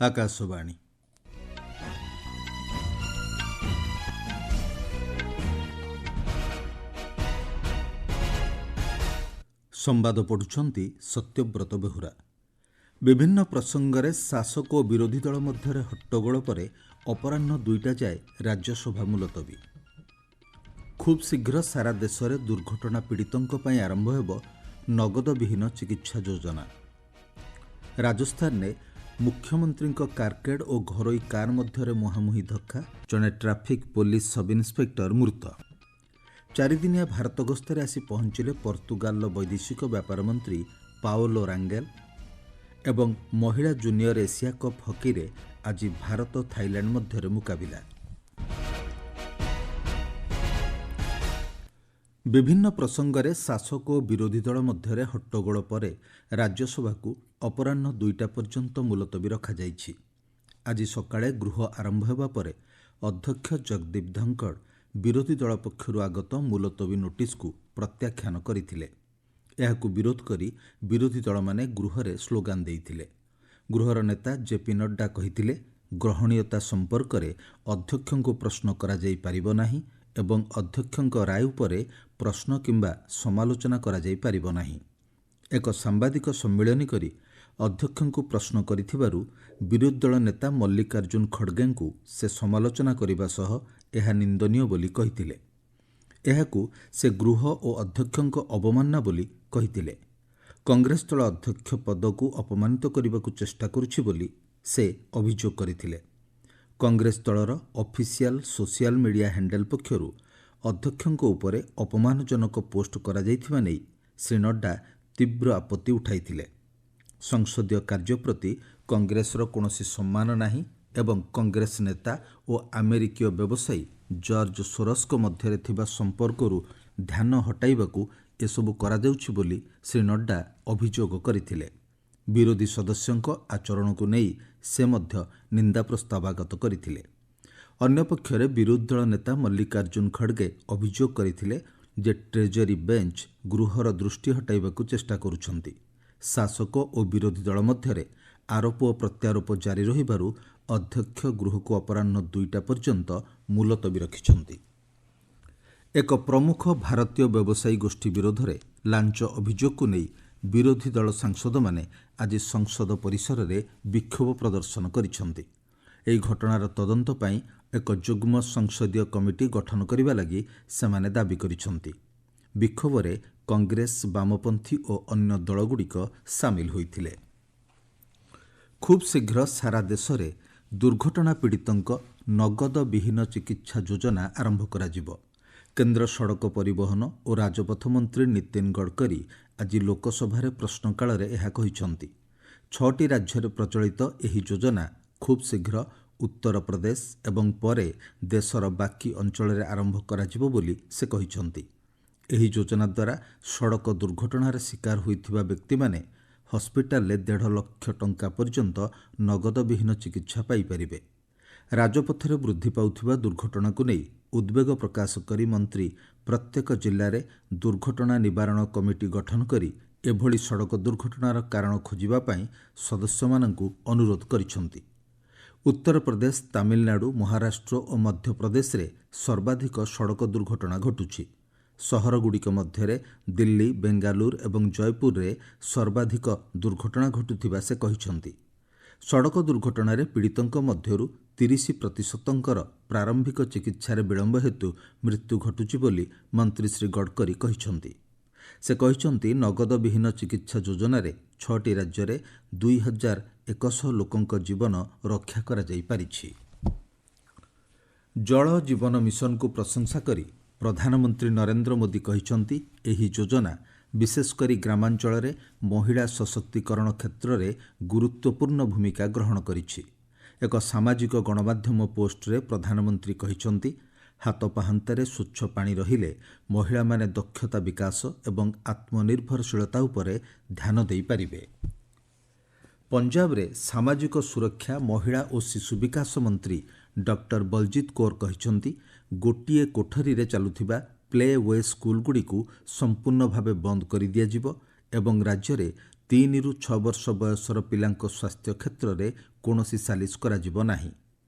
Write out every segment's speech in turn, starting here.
ଆକାଶବାଣୀ। ସମ୍ବାଦ ପଢ଼ୁଛନ୍ତି ସତ୍ୟବ୍ରତ ବେହୁରା। ବିଭିନ୍ନ ପ୍ରସଙ୍ଗରେ ଶାସକ ଓ ବିରୋଧୀ ଦଳ ମଧ୍ୟରେ ହଟ୍ଟଗୋଳ ପରେ ଅପରାହ୍ନ 2ଟା ଯାଏ ରାଜ୍ୟସଭା ମୁଲତବୀ। ଖୁବ୍ ଶୀଘ୍ର ସାରା ଦେଶରେ ଦୁର୍ଘଟଣା ପୀଡ଼ିତଙ୍କ ପାଇଁ ଆରମ୍ଭ ହେବ ନଗଦବିହୀନ ଚିକିତ୍ସା ଯୋଜନା। ରାଜସ୍ଥାନରେ ମୁଖ୍ୟମନ୍ତ୍ରୀଙ୍କ କାର୍କେଡ୍ ଓ ଘରୋଇ କାର୍ ମଧ୍ୟରେ ମୁହାଁମୁହିଁ ଧକ୍କା, ଜଣେ ଟ୍ରାଫିକ୍ ପୋଲିସ ସବ୍ଇନ୍ସପେକ୍ଟର ମୃତ। 4 ଦିନିଆ ଭାରତ ଗସ୍ତରେ ଆସି ପହଞ୍ଚିଲେ ପର୍ତ୍ତୁଗାଲର ବୈଦେଶିକ ବ୍ୟାପାର ମନ୍ତ୍ରୀ ପାଓଲୋ ରାଙ୍ଗେଲ ଏବଂ ମହିଳା ଜୁନିୟର ଏସିଆ କପ୍ ହକିରେ ଆଜି ଭାରତ ଥାଇଲ୍ୟାଣ୍ଡ ମଧ୍ୟରେ ମୁକାବିଲା। ବିଭିନ୍ନ ପ୍ରସଙ୍ଗରେ ଶାସକ ଓ ବିରୋଧୀ ଦଳ ମଧ୍ୟରେ ହଟ୍ଟଗୋଳ ପରେ ରାଜ୍ୟସଭାକୁ ଅପରାହ୍ନ 2ଟା ପର୍ଯ୍ୟନ୍ତ ମୁଲତବୀ ରଖାଯାଇଛି। ଆଜି ସକାଳେ ଗୃହ ଆରମ୍ଭ ହେବା ପରେ ଅଧ୍ୟକ୍ଷ ଜଗଦୀପ ଧଙ୍କଡ଼ ବିରୋଧୀ ଦଳ ପକ୍ଷରୁ ଆଗତ ମୁଲତବୀ ନୋଟିସକୁ ପ୍ରତ୍ୟାଖ୍ୟାନ କରିଥିଲେ। ଏହାକୁ ବିରୋଧ କରି ବିରୋଧୀ ଦଳମାନେ ଗୃହରେ ସ୍ଲୋଗାନ ଦେଇଥିଲେ। ଗୃହର ନେତା ଜେପି ନଡ୍ଡା କହିଥିଲେ, ଗ୍ରହଣୀୟତା ସମ୍ପର୍କରେ ଅଧ୍ୟକ୍ଷଙ୍କୁ ପ୍ରଶ୍ନ କରାଯାଇପାରିବ ନାହିଁ ଏବଂ ଅଧ୍ୟକ୍ଷଙ୍କ ରାୟ ଉପରେ ପ୍ରଶ୍ନ କିମ୍ବା ସମାଲୋଚନା କରାଯାଇପାରିବ ନାହିଁ। ଏକ ସାମ୍ବାଦିକ ସମ୍ମିଳନୀ କରି ଅଧ୍ୟକ୍ଷଙ୍କୁ ପ୍ରଶ୍ନ କରିଥିବାରୁ ବିରୋଧୀ ଦଳ ନେତା ମଲ୍ଲିକାର୍ଜୁନ ଖଡ଼ଗେଙ୍କୁ ସେ ସମାଲୋଚନା କରିବା ସହ ଏହା ନିନ୍ଦନୀୟ ବୋଲି କହିଥିଲେ। ଏହାକୁ ସେ ଗୃହ ଓ ଅଧ୍ୟକ୍ଷଙ୍କ ଅବମାନନା ବୋଲି କହିଥିଲେ। କଂଗ୍ରେସ ଦଳ ଅଧ୍ୟକ୍ଷ ପଦକୁ ଅପମାନିତ କରିବାକୁ ଚେଷ୍ଟା କରୁଛି ବୋଲି ସେ ଅଭିଯୋଗ କରିଥିଲେ। କଂଗ୍ରେସ ଦଳର ଅଫିସିଆଲ ସୋସିଆଲ ମିଡିଆ ହ୍ୟାଣ୍ଡେଲ ପକ୍ଷରୁ ଅଧ୍ୟକ୍ଷଙ୍କ ଉପରେ ଅପମାନଜନକ ପୋଷ୍ଟ କରାଯାଇଥିବା ନେଇ ଶ୍ରୀ ନଡ୍ଡା ତୀବ୍ର ଆପତ୍ତି ଉଠାଇଥିଲେ। ସଂସଦୀୟ କାର୍ଯ୍ୟ ପ୍ରତି କଂଗ୍ରେସର କୌଣସି ସମ୍ମାନ ନାହିଁ ଏବଂ କଂଗ୍ରେସ ନେତା ଓ ଆମେରିକୀୟ ବ୍ୟବସାୟୀ ଜର୍ଜ ସୋରସ୍ଙ୍କ ମଧ୍ୟରେ ଥିବା ସମ୍ପର୍କରୁ ଧ୍ୟାନ ହଟାଇବାକୁ ଏସବୁ କରାଯାଉଛି ବୋଲି ଶ୍ରୀ ନଡ୍ଡା ଅଭିଯୋଗ କରିଥିଲେ। ବିରୋଧୀ ସଦସ୍ୟଙ୍କ ଆଚରଣକୁ ନେଇ ସେ ମଧ୍ୟ ନିନ୍ଦା ପ୍ରସ୍ତାବ ଆଗତ କରିଥିଲେ। ଅନ୍ୟପକ୍ଷରେ ବିରୋଧୀ ଦଳ ନେତା ମଲ୍ଲିକାର୍ଜୁନ ଖଡ଼ଗେ ଅଭିଯୋଗ କରିଥିଲେ ଯେ ଟ୍ରେଜେରୀ ବେଞ୍ଚ ଗୃହର ଦୃଷ୍ଟି ହଟାଇବାକୁ ଚେଷ୍ଟା କରୁଛନ୍ତି। ଶାସକ ଓ ବିରୋଧୀ ଦଳ ମଧ୍ୟରେ ଆରୋପ ଓ ପ୍ରତ୍ୟାରୋପ ଜାରି ରହିବାରୁ ଅଧ୍ୟକ୍ଷ ଗୃହକୁ ଅପରାହ୍ନ 2ଟା ପର୍ଯ୍ୟନ୍ତ ମୁଲତବୀ ରଖିଛନ୍ତି। ଏକ ପ୍ରମୁଖ ଭାରତୀୟ ବ୍ୟବସାୟୀ ଗୋଷ୍ଠୀ ବିରୋଧରେ ଲାଞ୍ଚ ଅଭିଯୋଗକୁ ନେଇ ବିରୋଧୀ ଦଳ ସାଂସଦମାନେ ଆଜି ସଂସଦ ପରିସରରେ ବିକ୍ଷୋଭ ପ୍ରଦର୍ଶନ କରିଛନ୍ତି। ଏହି ଘଟଣାର ତଦନ୍ତ ପାଇଁ ଏକ ଯୁଗ୍ମ ସଂସଦୀୟ କମିଟି ଗଠନ କରିବା ଲାଗି ସେମାନେ ଦାବି କରିଛନ୍ତି। ବିକ୍ଷୋଭରେ କଂଗ୍ରେସ, ବାମପନ୍ଥୀ ଓ ଅନ୍ୟ ଦଳଗୁଡ଼ିକ ସାମିଲ ହୋଇଥିଲେ। ଖୁବ୍ ଶୀଘ୍ର ସାରା ଦେଶରେ ଦୁର୍ଘଟଣା ପୀଡ଼ିତଙ୍କ ନଗଦବିହୀନ ଚିକିତ୍ସା ଯୋଜନା ଆରମ୍ଭ କରାଯିବ। କେନ୍ଦ୍ର ସଡ଼କ ପରିବହନ ଓ ରାଜପଥ ମନ୍ତ୍ରୀ ନୀତିନ ଗଡ଼କରୀ ଆଜି ଲୋକସଭାରେ ପ୍ରଶ୍ନକାଳରେ ଏହା କହିଛନ୍ତି। 6ଟି ରାଜ୍ୟରେ ପ୍ରଚଳିତ ଏହି ଯୋଜନା ଖୁବ୍ ଶୀଘ୍ର ଉତ୍ତରପ୍ରଦେଶ ଏବଂ ପରେ ଦେଶର ବାକି ଅଞ୍ଚଳରେ ଆରମ୍ଭ କରାଯିବ ବୋଲି ସେ କହିଛନ୍ତି। ଏହି ଯୋଜନା ଦ୍ୱାରା ସଡ଼କ ଦୁର୍ଘଟଣାର ଶିକାର ହୋଇଥିବା ବ୍ୟକ୍ତିମାନେ ହସ୍ପିଟାଲରେ 1.5 ଲକ୍ଷ ଟଙ୍କା ପର୍ଯ୍ୟନ୍ତ ନଗଦବିହୀନ ଚିକିତ୍ସା ପାଇପାରିବେ। ରାଜପଥରେ ବୃଦ୍ଧି ପାଉଥିବା ଦୁର୍ଘଟଣାକୁ ନେଇ ଉଦ୍ବେଗ ପ୍ରକାଶ କରି ମନ୍ତ୍ରୀ ପ୍ରତ୍ୟେକ ଜିଲ୍ଲାରେ ଦୁର୍ଘଟଣା ନିବାରଣ କମିଟି ଗଠନ କରି ଏଭଳି ସଡ଼କ ଦୁର୍ଘଟଣାର କାରଣ ଖୋଜିବା ପାଇଁ ସଦସ୍ୟମାନଙ୍କୁ ଅନୁରୋଧ କରିଛନ୍ତି। ଉତ୍ତରପ୍ରଦେଶ, ତାମିଲନାଡୁ, ମହାରାଷ୍ଟ୍ର ଓ ମଧ୍ୟପ୍ରଦେଶରେ ସର୍ବାଧିକ ସଡ଼କ ଦୁର୍ଘଟଣା ଘଟୁଛି। ସହରଗୁଡ଼ିକ ମଧ୍ୟରେ ଦିଲ୍ଲୀ, ବେଙ୍ଗାଲୁରୁ ଏବଂ ଜୟପୁରରେ ସର୍ବାଧିକ ଦୁର୍ଘଟଣା ଘଟୁଥିବା ସେ କହିଛନ୍ତି। ସଡ଼କ ଦୁର୍ଘଟଣାରେ ପୀଡ଼ିତଙ୍କ ମଧ୍ୟରୁ 30%ଙ୍କର ପ୍ରାରମ୍ଭିକ ଚିକିତ୍ସାରେ ବିଳମ୍ବ ହେତୁ ମୃତ୍ୟୁ ଘଟୁଛି ବୋଲି ମନ୍ତ୍ରୀ ଶ୍ରୀ ଗଡ଼କରୀ କହିଛନ୍ତି। ସେ କହିଛନ୍ତି, ନଗଦବିହୀନ ଚିକିତ୍ସା ଯୋଜନାରେ 6ଟି ରାଜ୍ୟରେ 2100 ଲୋକଙ୍କ ଜୀବନ ରକ୍ଷା କରାଯାଇପାରିଛି। ଜଳ ଜୀବନ ମିଶନକୁ ପ୍ରଶଂସା କରି ପ୍ରଧାନମନ୍ତ୍ରୀ ନରେନ୍ଦ୍ର ମୋଦି କହିଛନ୍ତି, ଏହି ଯୋଜନା ବିଶେଷ କରି ଗ୍ରାମାଞ୍ଚଳରେ ମହିଳା ସଶକ୍ତିକରଣ କ୍ଷେତ୍ରରେ ଗୁରୁତ୍ୱପୂର୍ଣ୍ଣ ଭୂମିକା ଗ୍ରହଣ କରିଛି। ଏକ ସାମାଜିକ ଗଣମାଧ୍ୟମ ପୋଷ୍ଟରେ ପ୍ରଧାନମନ୍ତ୍ରୀ କହିଛନ୍ତି, ହାତ ପାହାନ୍ତାରେ ସ୍ୱଚ୍ଛ ପାଣି ରହିଲେ ମହିଳାମାନେ ଦକ୍ଷତା ବିକାଶ ଏବଂ ଆତ୍ମନିର୍ଭରଶୀଳତା ଉପରେ ଧ୍ୟାନ ଦେଇପାରିବେ। ପଞ୍ଜାବରେ ସାମାଜିକ ସୁରକ୍ଷା, ମହିଳା ଓ ଶିଶୁ ବିକାଶ ମନ୍ତ୍ରୀ ଡକ୍ଟର ବଲଜିତ କୌର କହିଛନ୍ତି, ଗୋଟିଏ କୋଠରୀରେ ଚାଲୁଥିବା ପ୍ଲେ ୱେ ସ୍କୁଲଗୁଡ଼ିକୁ ସମ୍ପୂର୍ଣ୍ଣ ଭାବେ ବନ୍ଦ କରିଦିଆଯିବ ଏବଂ ରାଜ୍ୟରେ 3ରୁ 6 ବର୍ଷ ବୟସର ପିଲାଙ୍କ ସ୍ୱାସ୍ଥ୍ୟ କ୍ଷେତ୍ରରେ କୌଣସି ସାଲିସ କରାଯିବ ନାହିଁ।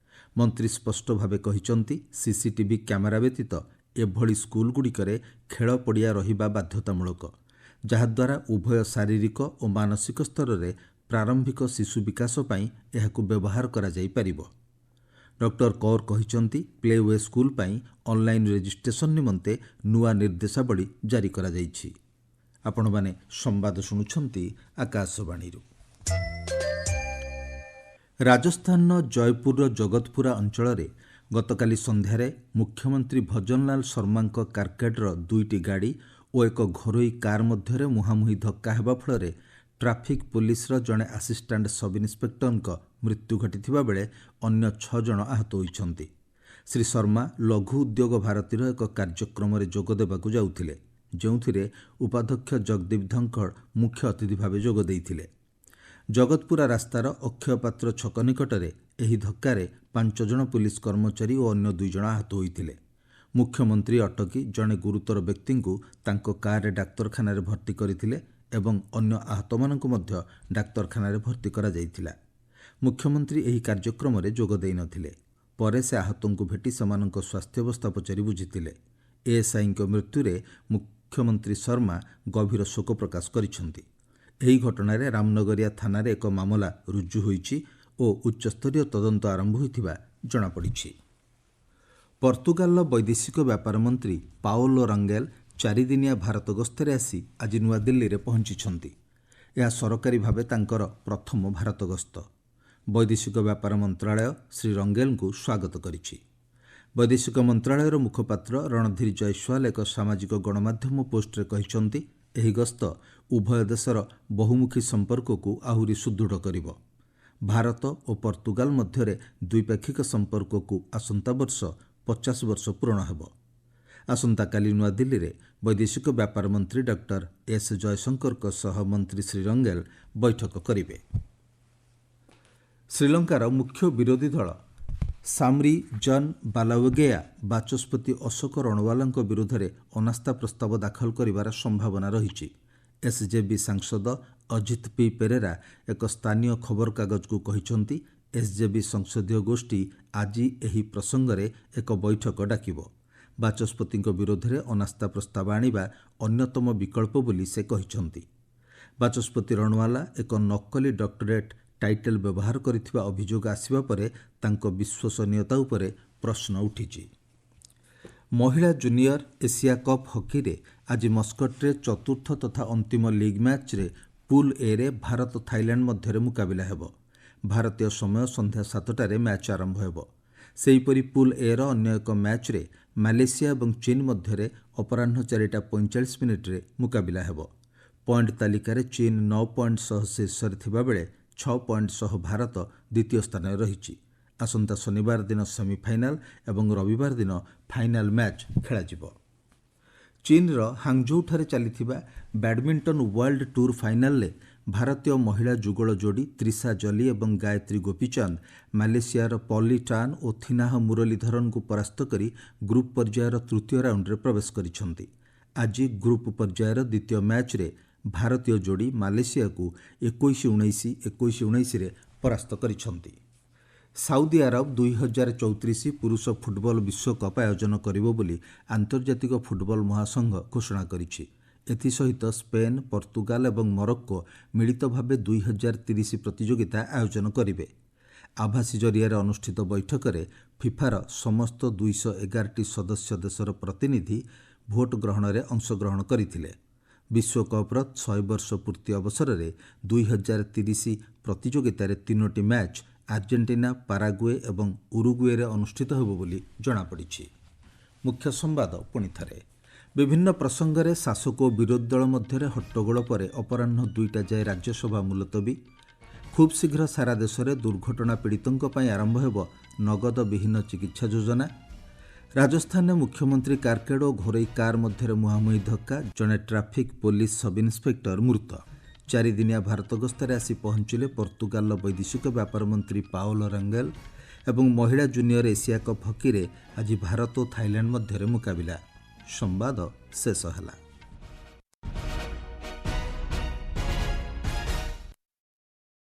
ମନ୍ତ୍ରୀ ସ୍ପଷ୍ଟ ଭାବେ କହିଛନ୍ତି, ସିସିଟିଭି କ୍ୟାମେରା ବ୍ୟତୀତ ଏଭଳି ସ୍କୁଲଗୁଡ଼ିକରେ ଖେଳ ପଡ଼ିଆ ରହିବା ବାଧ୍ୟତାମୂଳକ, ଯାହାଦ୍ୱାରା ଉଭୟ ଶାରୀରିକ ଓ ମାନସିକ ସ୍ତରରେ ପ୍ରାରମ୍ଭିକ ଶିଶୁ ବିକାଶ ପାଇଁ ଏହାକୁ ବ୍ୟବହାର କରାଯାଇପାରିବ। ଡକ୍ଟର କୌର କହିଛନ୍ତି, ପ୍ଲେ ୱେ ସ୍କୁଲ ପାଇଁ ଅନଲାଇନ୍ ରେଜିଷ୍ଟ୍ରେସନ ନିମନ୍ତେ ନୂଆ ନିର୍ଦ୍ଦେଶାବଳୀ ଜାରି କରାଯାଇଛି। ଆପଣମାନେ ସମ୍ବାଦ ଶୁଣୁଛନ୍ତି ଆକାଶବାଣୀରୁ। ରାଜସ୍ଥାନର ଜୟପୁରର ଜଗତପୁରା ଅଞ୍ଚଳରେ ଗତକାଲି ସନ୍ଧ୍ୟାରେ ମୁଖ୍ୟମନ୍ତ୍ରୀ ଭଜନଲାଲ ଶର୍ମାଙ୍କ କାର୍କେଡ୍ର 2ଟି ଗାଡ଼ି ଓ ଏକ ଘରୋଇ କାର୍ ମଧ୍ୟରେ ମୁହାଁମୁହିଁ ଧକ୍କା ହେବା ଫଳରେ ଟ୍ରାଫିକ୍ ପୁଲିସର ଜଣେ ଆସିଷ୍ଟାଣ୍ଟ ସବ୍ ଇନ୍ସପେକ୍ଟରଙ୍କ ମୃତ୍ୟୁ ଘଟିଥିବା ବେଳେ ଅନ୍ୟ 6 ଜଣ ଆହତ ହୋଇଛନ୍ତି। ଶ୍ରୀ ଶର୍ମା ଲଘୁ ଉଦ୍ୟୋଗ ଭାରତୀର ଏକ କାର୍ଯ୍ୟକ୍ରମରେ ଯୋଗ ଦେବାକୁ ଯାଉଥିଲେ, ଯେଉଁଥିରେ ଉପାଧ୍ୟକ୍ଷ ଜଗଦୀପ ଧଙ୍କଡ଼ ମୁଖ୍ୟ ଅତିଥି ଭାବେ ଯୋଗ ଦେଇଥିଲେ। ଜଗତପୁରା ରାସ୍ତାର ଅକ୍ଷୟ ପାତ୍ର ଛକ ନିକଟରେ ଏହି ଧକ୍କାରେ 5 ଜଣ ପୁଲିସ କର୍ମଚାରୀ ଓ ଅନ୍ୟ 2 ଜଣ ଆହତ ହୋଇଥିଲେ। ମୁଖ୍ୟମନ୍ତ୍ରୀ ଅଟକି ଜଣେ ଗୁରୁତର ବ୍ୟକ୍ତିଙ୍କୁ ତାଙ୍କ କାର୍ରେ ଡାକ୍ତରଖାନାରେ ଭର୍ତ୍ତି କରିଥିଲେ ଏବଂ ଅନ୍ୟ ଆହତମାନଙ୍କୁ ମଧ୍ୟ ଡାକ୍ତରଖାନାରେ ଭର୍ତ୍ତି କରାଯାଇଥିଲା। ମୁଖ୍ୟମନ୍ତ୍ରୀ ଏହି କାର୍ଯ୍ୟକ୍ରମରେ ଯୋଗ ଦେଇନଥିଲେ। ପରେ ସେ ଆହତଙ୍କୁ ଭେଟି ସେମାନଙ୍କ ସ୍ୱାସ୍ଥ୍ୟାବସ୍ଥା ପଚାରି ବୁଝିଥିଲେ। ଏଏସ୍ଆଇଙ୍କ ମୃତ୍ୟୁରେ ମୁଖ୍ୟମନ୍ତ୍ରୀ ଶର୍ମା ଗଭୀର ଶୋକ ପ୍ରକାଶ କରିଛନ୍ତି। ଏହି ଘଟଣାରେ ରାମନଗରିଆ ଥାନାରେ ଏକ ମାମଲା ରୁଜୁ ହୋଇଛି ଓ ଉଚ୍ଚସ୍ତରୀୟ ତଦନ୍ତ ଆରମ୍ଭ ହୋଇଥିବା ଜଣାପଡ଼ିଛି। ପର୍ତ୍ତୁଗାଲର ବୈଦେଶିକ ବ୍ୟାପାର ମନ୍ତ୍ରୀ ପାଓଲୋ ରାଙ୍ଗେଲ 4 ଦିନିଆ ଭାରତ ଗସ୍ତରେ ଆସି ଆଜି ନୂଆଦିଲ୍ଲୀରେ ପହଞ୍ଚିଛନ୍ତି। ଏହା ସରକାରୀ ଭାବେ ତାଙ୍କର ପ୍ରଥମ ଭାରତ ଗସ୍ତ। ବୈଦେଶିକ ବ୍ୟାପାର ମନ୍ତ୍ରଣାଳୟ ଶ୍ରୀ ରଙ୍ଗେଲଙ୍କୁ ସ୍ୱାଗତ କରିଛି। ବୈଦେଶିକ ମନ୍ତ୍ରଣାଳୟର ମୁଖପାତ୍ର ରଣଧୀର ଜୟସ୍ୱାଲ ଏକ ସାମାଜିକ ଗଣମାଧ୍ୟମ ପୋଷ୍ଟରେ କହିଛନ୍ତି, ଏହି ଗସ୍ତ ଉଭୟ ଦେଶର ବହୁମୁଖୀ ସମ୍ପର୍କକୁ ଆହୁରି ସୁଦୃଢ଼ କରିବ। ଭାରତ ଓ ପର୍ତ୍ତୁଗାଲ ମଧ୍ୟରେ ଦ୍ୱିପାକ୍ଷିକ ସମ୍ପର୍କକୁ ଆସନ୍ତା ବର୍ଷ 50 ବର୍ଷ ପୂରଣ ହେବ। ଆସନ୍ତାକାଲି ନୂଆଦିଲ୍ଲୀରେ ବୈଦେଶିକ ବ୍ୟାପାର ମନ୍ତ୍ରୀ ଡକ୍ଟର ଏସ୍ ଜୟଶଙ୍କରଙ୍କ ସହ ମନ୍ତ୍ରୀ ଶ୍ରୀ ରଙ୍ଗେଲ ବୈଠକ କରିବେ। ଶ୍ରୀଲଙ୍କାର ମୁଖ୍ୟ ବିରୋଧୀ ଦଳ ସାମ୍ରି ଜନ୍ ବାଲାୱେଗେୟା ବାଚସ୍ପତି ଅଶୋକ ରଣୱାଲାଙ୍କ ବିରୋଧରେ ଅନାସ୍ଥା ପ୍ରସ୍ତାବ ଦାଖଲ କରିବାର ସମ୍ଭାବନା ରହିଛି। ଏସ୍ଜେବି ସାଂସଦ ଅଜିତ ପି ପେରେରା ଏକ ସ୍ଥାନୀୟ ଖବରକାଗଜକୁ କହିଛନ୍ତି, ଏସ୍ଜେବି ସଂସଦୀୟ ଗୋଷ୍ଠୀ ଆଜି ଏହି ପ୍ରସଙ୍ଗରେ ଏକ ବୈଠକ ଡାକିବ। ବାଚସ୍ପତିଙ୍କ ବିରୋଧରେ ଅନାସ୍ଥା ପ୍ରସ୍ତାବ ଆଣିବା ଅନ୍ୟତମ ବିକଳ୍ପ ବୋଲି ସେ କହିଛନ୍ତି। ବାଚସ୍ପତି ରଣୱାଲା ଏକ ନକଲି ଡକ୍ଟରେଟ୍ ଟାଇଟେଲ୍ ବ୍ୟବହାର କରିଥିବା ଅଭିଯୋଗ ଆସିବା ପରେ ତାଙ୍କ ବିଶ୍ୱସନୀୟତା ଉପରେ ପ୍ରଶ୍ନ ଉଠିଛି। ମହିଳା ଜୁନିୟର ଏସିଆ କପ୍ ହକିରେ ଆଜି ମସ୍କଟରେ ଚତୁର୍ଥ ତଥା ଅନ୍ତିମ ଲିଗ୍ ମ୍ୟାଚ୍ରେ ପୁଲ୍ ଏରେ ଭାରତ ଥାଇଲ୍ୟାଣ୍ଡ ମଧ୍ୟରେ ମୁକାବିଲା ହେବ। ଭାରତୀୟ ସମୟ ସନ୍ଧ୍ୟା 7ଟାରେ ମ୍ୟାଚ୍ ଆରମ୍ଭ ହେବ। ସେହିପରି ପୁଲ୍ ଏର ଅନ୍ୟ ଏକ ମ୍ୟାଚ୍ରେ ମାଲେସିଆ ଏବଂ ଚୀନ୍ ମଧ୍ୟରେ ଅପରାହ୍ନ 4:45ରେ ମୁକାବିଲା ହେବ। ପଏଣ୍ଟ ତାଲିକାରେ ଚୀନ୍ 9 ପଏଣ୍ଟ ସହ ଶୀର୍ଷରେ ଥିବାବେଳେ 6 ପଏଣ୍ଟ ସହ ଭାରତ ଦ୍ୱିତୀୟ ସ୍ଥାନରେ ରହିଛି। ଆସନ୍ତା ଶନିବାର ଦିନ ସେମିଫାଇନାଲ ଏବଂ ରବିବାର ଦିନ ଫାଇନାଲ ମ୍ୟାଚ୍ ଖେଳାଯିବ। ଚୀନର ହାଙ୍ଗଝୋଉଠାରେ ଚାଲିଥିବା ବ୍ୟାଡମିଣ୍ଟନ ୱାର୍ଲଡ ଟୁର୍ ଫାଇନାଲରେ ଭାରତୀୟ ମହିଳା ଯୁଗଳ ଯୋଡ଼ି ତ୍ରିଶା ଜଲି ଏବଂ ଗାୟତ୍ରୀ ଗୋପୀଚାନ୍ଦ ମାଲେସିଆର ପଲି ଟାନ୍ ଓ ଥିନାହ ମୁରଲୀଧରନଙ୍କୁ ପରାସ୍ତ କରି ଗ୍ରୁପ୍ ପର୍ଯ୍ୟାୟର ତୃତୀୟ ରାଉଣ୍ଡରେ ପ୍ରବେଶ କରିଛନ୍ତି। ଆଜି ଗ୍ରୁପ୍ ପର୍ଯ୍ୟାୟର ଦ୍ୱିତୀୟ ମ୍ୟାଚ୍ରେ ଭାରତୀୟ ଯୋଡ଼ି ମାଲେସିଆକୁ 21-19, 21-19ରେ ପରାସ୍ତ କରିଛନ୍ତି। ସାଉଦି ଆରବ 2034 ପୁରୁଷ ଫୁଟବଲ ବିଶ୍ୱକପ୍ ଆୟୋଜନ କରିବ ବୋଲି ଆନ୍ତର୍ଜାତିକ ଫୁଟବଲ ମହାସଂଘ ଘୋଷଣା କରିଛି। ଏଥିସହିତ ସ୍ପେନ୍, ପର୍ତ୍ତୁଗାଲ ଏବଂ ମରକ୍କୋ ମିଳିତ ଭାବେ 2030 ପ୍ରତିଯୋଗିତା ଆୟୋଜନ କରିବେ। ଆଭାସୀ ଜରିଆରେ ଅନୁଷ୍ଠିତ ବୈଠକରେ ଫିଫାର ସମସ୍ତ 211ଟି ସଦସ୍ୟ ଦେଶର ପ୍ରତିନିଧି ଭୋଟ ଗ୍ରହଣରେ ଅଂଶଗ୍ରହଣ କରିଥିଲେ। ବିଶ୍ୱକପ୍ର 100 ବର୍ଷ ପୂର୍ତ୍ତି ଅବସରରେ 2030 ପ୍ରତିଯୋଗିତାରେ 3ଟି ମ୍ୟାଚ୍ ଆର୍ଜେଣ୍ଟିନା, ପାରାଗୁଏ ଏବଂ ଉରୁଗୁଏରେ ଅନୁଷ୍ଠିତ ହେବ ବୋଲି ଜଣାପଡ଼ିଛି। ମୁଖ୍ୟ ସମ୍ବାଦ ପୁଣିଥରେ। ବିଭିନ୍ନ ପ୍ରସଙ୍ଗରେ ଶାସକ ଓ ବିରୋଧୀ ଦଳ ମଧ୍ୟରେ ହଟ୍ଟଗୋଳ ପରେ ଅପରାହ୍ନ 2ଟା ଯାଏ ରାଜ୍ୟସଭା ମୁଲତବୀ। ଖୁବ୍ ଶୀଘ୍ର ସାରା ଦେଶରେ ଦୁର୍ଘଟଣା ପୀଡ଼ିତଙ୍କ ପାଇଁ ଆରମ୍ଭ ହେବ ନଗଦ ବିହୀନ ଚିକିତ୍ସା ଯୋଜନା। ରାଜସ୍ଥାନରେ ମୁଖ୍ୟମନ୍ତ୍ରୀ କାର୍କେଡ୍ ଓ ଘରୋଇ କାର୍ ମଧ୍ୟରେ ମୁହାଁମୁହିଁ ଧକ୍କା, ଜଣେ ଟ୍ରାଫିକ୍ ପୋଲିସ ସବ୍ ଇନ୍ସପେକ୍ଟର ମୃତ। 4 ଦିନିଆ ଭାରତ ଗସ୍ତରେ ଆସି ପହଞ୍ଚିଲେ ପର୍ତ୍ତୁଗାଲର ବୈଦେଶିକ ବ୍ୟାପାର ମନ୍ତ୍ରୀ ପାଓଲୋ ରାଙ୍ଗେଲ ଏବଂ ମହିଳା ଜୁନିୟର ଏସିଆ କପ୍ ହକିରେ ଆଜି ଭାରତ ଓ ଥାଇଲ୍ୟାଣ୍ଡ ମଧ୍ୟରେ ମୁକାବିଲା। ସମ୍ବାଦ ଶେଷ ହେଲା।